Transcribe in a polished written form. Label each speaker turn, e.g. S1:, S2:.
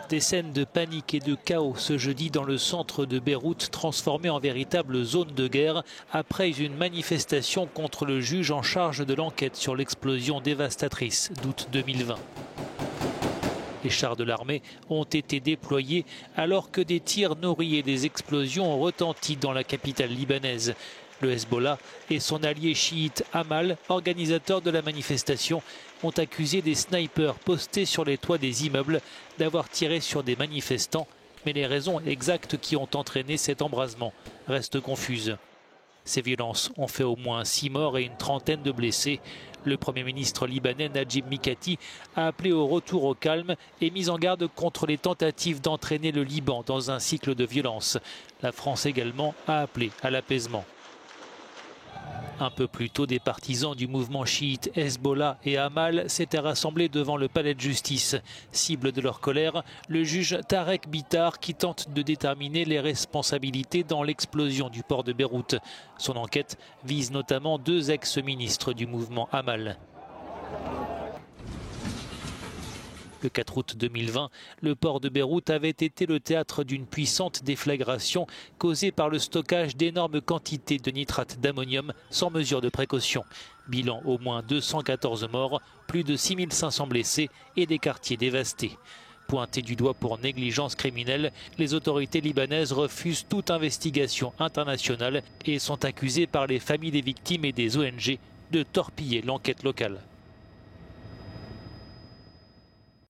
S1: Des scènes de panique et de chaos ce jeudi dans le centre de Beyrouth, transformé en véritable zone de guerre après une manifestation contre le juge en charge de l'enquête sur l'explosion dévastatrice d'août 2020. Les chars de l'armée ont été déployés alors que des tirs nourris et des explosions ont retenti dans la capitale libanaise. Le Hezbollah et son allié chiite Amal, organisateur de la manifestation, ont accusé des snipers postés sur les toits des immeubles d'avoir tiré sur des manifestants. Mais les raisons exactes qui ont entraîné cet embrasement restent confuses. Ces violences ont fait au moins 6 morts et une trentaine de blessés. Le Premier ministre libanais Najib Mikati a appelé au retour au calme et mis en garde contre les tentatives d'entraîner le Liban dans un cycle de violence. La France également a appelé à l'apaisement. Un peu plus tôt, des partisans du mouvement chiite Hezbollah et Amal s'étaient rassemblés devant le palais de justice. Cible de leur colère, le juge Tarek Bitar qui tente de déterminer les responsabilités dans l'explosion du port de Beyrouth. Son enquête vise notamment 2 ex-ministres du mouvement Amal. Le 4 août 2020, le port de Beyrouth avait été le théâtre d'une puissante déflagration causée par le stockage d'énormes quantités de nitrate d'ammonium sans mesure de précaution. Bilan au moins 214 morts, plus de 6500 blessés et des quartiers dévastés. Pointés du doigt pour négligence criminelle, les autorités libanaises refusent toute investigation internationale et sont accusées par les familles des victimes et des ONG de torpiller l'enquête locale.